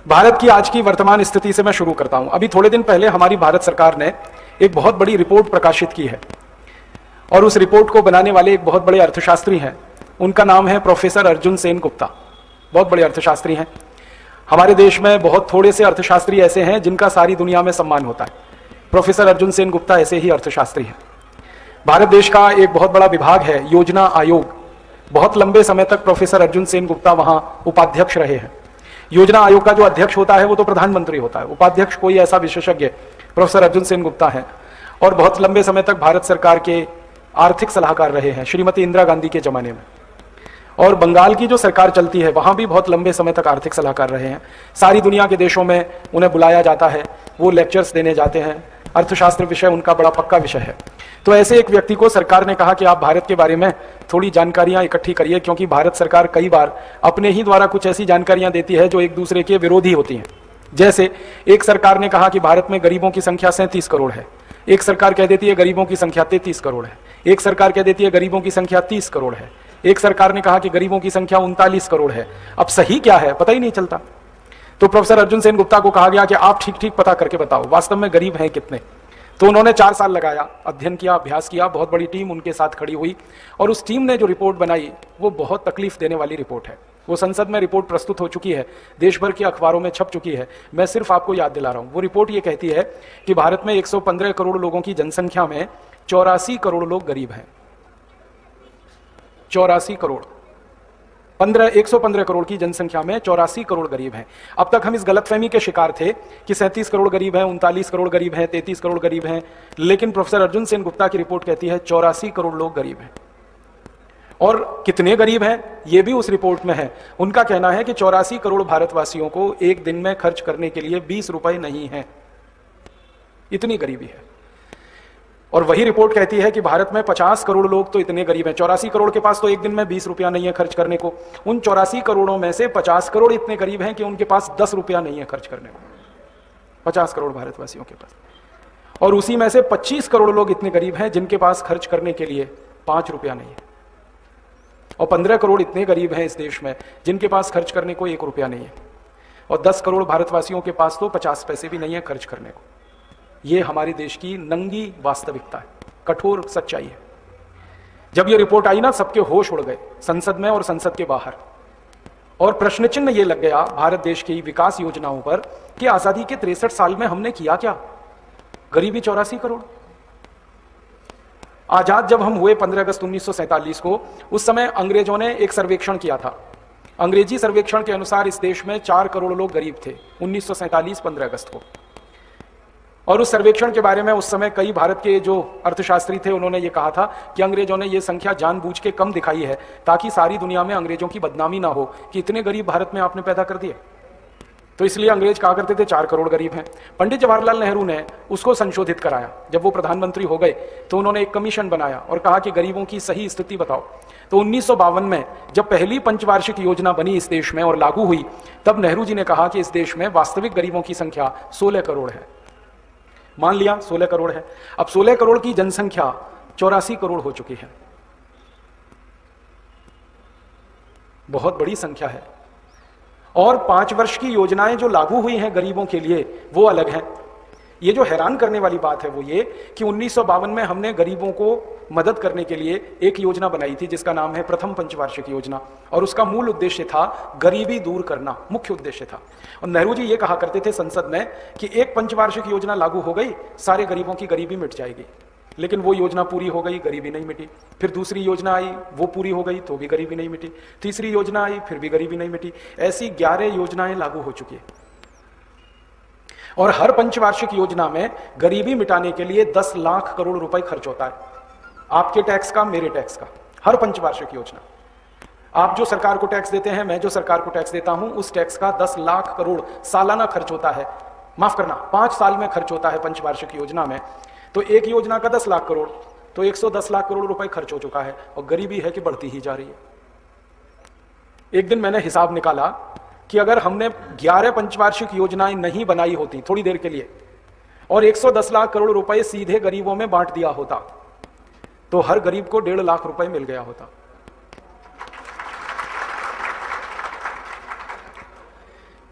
भारत की आज की वर्तमान स्थिति से मैं शुरू करता हूं। अभी थोड़े दिन पहले हमारी भारत सरकार ने एक बहुत बड़ी रिपोर्ट प्रकाशित की है और उस रिपोर्ट को बनाने वाले एक बहुत बड़े अर्थशास्त्री हैं। उनका नाम है प्रोफेसर अर्जुन सेन गुप्ता। बहुत बड़े अर्थशास्त्री हैं। हमारे देश में बहुत थोड़े से अर्थशास्त्री ऐसे हैं जिनका सारी दुनिया में सम्मान होता है। प्रोफेसर अर्जुन सेन गुप्ता ऐसे ही अर्थशास्त्री हैं। भारत देश का एक बहुत बड़ा विभाग है योजना आयोग। बहुत लंबे समय तक प्रोफेसर अर्जुन सेन गुप्ता वहां उपाध्यक्ष रहे हैं। योजना आयोग का जो अध्यक्ष होता है वो तो प्रधानमंत्री होता है, उपाध्यक्ष कोई ऐसा विशेषज्ञ प्रोफेसर अर्जुन सेन गुप्ता है और बहुत लंबे समय तक भारत सरकार के आर्थिक सलाहकार रहे हैं श्रीमती इंदिरा गांधी के जमाने में। और बंगाल की जो सरकार चलती है वहां भी बहुत लंबे समय तक आर्थिक सलाहकार रहे हैं। सारी दुनिया के देशों में उन्हें बुलाया जाता है, वो लेक्चर्स देने जाते हैं। अर्थशास्त्र विषय उनका बड़ा पक्का विषय है। तो ऐसे एक व्यक्ति को सरकार ने कहा कि आप भारत के बारे में थोड़ी जानकारियां इकट्ठी करिए, क्योंकि भारत सरकार कई बार अपने ही द्वारा कुछ ऐसी जानकारियां देती है जो एक दूसरे के विरोधी होती हैं। जैसे एक सरकार ने कहा कि भारत में गरीबों की संख्या 37 करोड़ है, एक सरकार कह देती है गरीबों की संख्या 33 करोड़ है, एक सरकार कह देती है गरीबों की संख्या 30 करोड़ है, एक सरकार ने कहा कि गरीबों की संख्या 39 करोड़ है। अब सही क्या है पता ही नहीं चलता। तो प्रोफेसर अर्जुन सेन गुप्ता को कहा गया कि आप ठीक ठीक पता करके बताओ वास्तव में गरीब हैं कितने। तो उन्होंने 4 साल लगाया, अध्ययन किया, अभ्यास किया। बहुत बड़ी टीम उनके साथ खड़ी हुई और उस टीम ने जो रिपोर्ट बनाई वो बहुत तकलीफ देने वाली रिपोर्ट है। वो संसद में रिपोर्ट प्रस्तुत हो चुकी है, देश भर के अखबारों में छप चुकी है। मैं सिर्फ आपको याद दिला रहा हूं। वो रिपोर्ट ये कहती है कि भारत में 115 करोड़ लोगों की जनसंख्या में 84 करोड़ लोग गरीब हैं। 84 करोड़, 115 करोड़ की जनसंख्या में 84 करोड़ गरीब हैं। अब तक हम इस गलतफहमी के शिकार थे कि 37 करोड़ गरीब हैं, 39 करोड़ गरीब हैं, 33 करोड़ गरीब हैं। लेकिन प्रोफेसर अर्जुन सेन गुप्ता की रिपोर्ट कहती है 84 करोड़ लोग गरीब हैं। और कितने गरीब हैं यह भी उस रिपोर्ट में है। उनका कहना है कि 84 करोड़ भारतवासियों को एक दिन में खर्च करने के लिए 20 रुपए नहीं है। इतनी गरीबी है। और वही रिपोर्ट कहती है कि भारत में 50 करोड़ लोग तो इतने गरीब हैं, 84 करोड़ के पास तो एक दिन में 20 रुपया नहीं है खर्च करने को। उन 84 करोड़ों में से 50 करोड़ इतने गरीब हैं कि उनके पास 10 रुपया नहीं है खर्च करने को। 50 करोड़ भारतवासियों के पास। और उसी में से 25 करोड़ लोग इतने गरीब हैं जिनके पास खर्च करने के लिए 5 रुपया नहीं है। और 15 करोड़ इतने गरीब हैं इस देश में जिनके पास खर्च करने को 1 रुपया नहीं है। और 10 करोड़ भारतवासियों के पास तो 50 पैसे भी नहीं है खर्च करने को। ये हमारे देश की नंगी वास्तविकता है, कठोर सच्चाई है। जब ये रिपोर्ट आई ना, सबके होश उड़ गए, संसद में और संसद के बाहर। और प्रश्न चिन्ह ये लग गया भारत देश की विकास योजनाओं पर कि आजादी के 63 साल में हमने किया क्या। गरीबी 84 करोड़। आजाद जब हम हुए 15 अगस्त 1947 को, उस समय अंग्रेजों ने एक सर्वेक्षण किया था। अंग्रेजी सर्वेक्षण के अनुसार इस देश में 4 करोड़ लोग गरीब थे 1947 15 अगस्त को। और उस सर्वेक्षण के बारे में उस समय कई भारत के जो अर्थशास्त्री थे उन्होंने ये कहा था कि अंग्रेजों ने ये संख्या जानबूझ के कम दिखाई है ताकि सारी दुनिया में अंग्रेजों की बदनामी ना हो कि इतने गरीब भारत में आपने पैदा कर दिए। तो इसलिए अंग्रेज कहा करते थे 4 करोड़ गरीब हैं। पंडित जवाहरलाल नेहरू ने उसको संशोधित कराया। जब वो प्रधानमंत्री हो गए तो उन्होंने एक कमीशन बनाया और कहा कि गरीबों की सही स्थिति बताओ। तो 1952 में जब पहली पंचवार्षिक योजना बनी इस देश में और लागू हुई, तब नेहरू जी ने कहा कि इस देश में वास्तविक गरीबों की संख्या 16 करोड़ है। मान लिया 16 करोड़ है। अब 16 करोड़ की जनसंख्या 84 करोड़ हो चुकी है। बहुत बड़ी संख्या है। और 5 वर्ष की योजनाएं जो लागू हुई हैं गरीबों के लिए वो अलग हैं। ये जो हैरान करने वाली बात है वो ये कि 1952 में हमने गरीबों को मदद करने के लिए एक योजना बनाई थी जिसका नाम है प्रथम पंचवार्षिक योजना। और उसका मूल उद्देश्य था गरीबी दूर करना, मुख्य उद्देश्य था। और नेहरू जी ये कहा करते थे संसद में कि एक पंचवार्षिक योजना लागू हो गई, सारे गरीबों की गरीबी मिट जाएगी। लेकिन वो योजना पूरी हो गई, गरीबी नहीं मिटी। फिर दूसरी योजना आई, वो पूरी हो गई तो भी गरीबी नहीं मिटी। तीसरी योजना आई, फिर भी गरीबी नहीं मिटी। ऐसी 11 योजनाएं लागू हो चुकी है। और हर पंचवार्षिक योजना में गरीबी मिटाने के लिए 10 लाख करोड़ रुपए खर्च होता है, आपके टैक्स का, मेरे टैक्स का। हर पंचवार्षिक योजना, आप जो सरकार को टैक्स देते हैं, मैं जो सरकार को टैक्स देता हूं, उस टैक्स का 10 लाख करोड़ सालाना खर्च होता है। माफ करना, 5 साल में खर्च होता है पंचवार्षिक योजना में। तो एक योजना का 10 लाख करोड़, तो 110 लाख करोड़ रुपए खर्च हो चुका है। और गरीबी है कि बढ़ती ही जा रही है। एक दिन मैंने हिसाब निकाला कि अगर हमने 11 पंचवार्षिक योजनाएं नहीं बनाई होती थोड़ी देर के लिए और 110 लाख करोड़ रुपए सीधे गरीबों में बांट दिया होता, तो हर गरीब को 1.5 लाख रुपए मिल गया होता।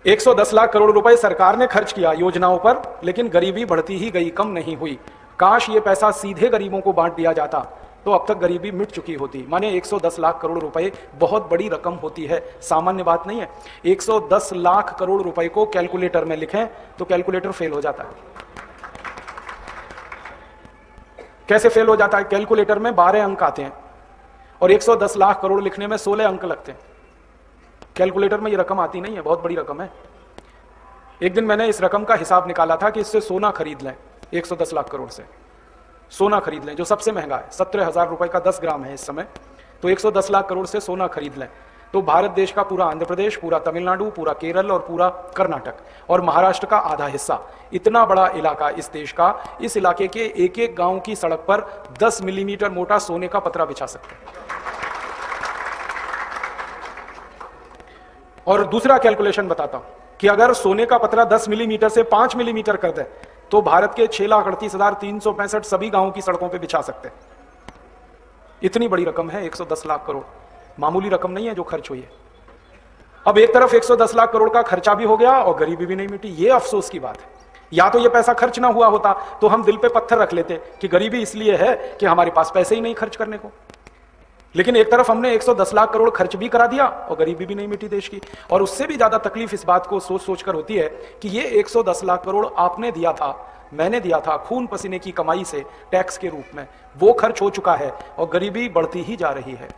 110 लाख करोड़ रुपए सरकार ने खर्च किया योजनाओं पर, लेकिन गरीबी बढ़ती ही गई, कम नहीं हुई। काश ये पैसा सीधे गरीबों को बांट दिया जाता तो अब तक गरीबी मिट चुकी होती। माने 110 लाख करोड़ रुपए बहुत बड़ी रकम होती है, सामान्य बात नहीं है। 110 लाख करोड़ रुपए को कैलकुलेटर में लिखें तो कैलकुलेटर फेल हो जाता है। कैसे फेल हो जाता है? कैलकुलेटर में 12 अंक आते हैं और 110 लाख करोड़ लिखने में 16 अंक लगते हैं। कैलकुलेटर में ये रकम आती नहीं है, बहुत बड़ी रकम है। एक दिन मैंने इस रकम का हिसाब निकाला था कि इससे सोना खरीद लें, 110 लाख करोड़ से सोना खरीद लें, जो सबसे महंगा है, 17,000 रुपए का 10 ग्राम है इस समय। तो 110 लाख करोड़ से सोना खरीद लें तो भारत देश का पूरा आंध्र प्रदेश, पूरा तमिलनाडु, पूरा केरल और पूरा कर्नाटक और महाराष्ट्र का आधा हिस्सा, इतना बड़ा इलाका इस देश का, इस इलाके के एक एक गांव की सड़क पर 10 मिलीमीटर मोटा सोने का पतरा बिछा सकते हैं। और दूसरा कैलकुलेशन बताता हूं कि अगर सोने का पतरा 10 मिलीमीटर से 5 मिलीमीटर कर दे तो भारत के 6,38,365 सभी गांवों की सड़कों पे बिछा सकते हैं। इतनी बड़ी रकम है 110 लाख करोड़, मामूली रकम नहीं है जो खर्च हुई है। अब एक तरफ 110 लाख करोड़ का खर्चा भी हो गया और गरीबी भी नहीं मिटी। ये अफसोस की बात है। या तो ये पैसा खर्च ना हुआ होता तो हम दिल पे पत्थर रख लेते कि गरीबी इसलिए है कि हमारे पास पैसे ही नहीं खर्च करने को। लेकिन एक तरफ हमने 110 लाख करोड़ खर्च भी करा दिया और गरीबी भी नहीं मिटी देश की। और उससे भी ज्यादा तकलीफ इस बात को सोच सोच कर होती है कि ये 110 लाख करोड़ आपने दिया था, मैंने दिया था खून पसीने की कमाई से टैक्स के रूप में, वो खर्च हो चुका है और गरीबी बढ़ती ही जा रही है।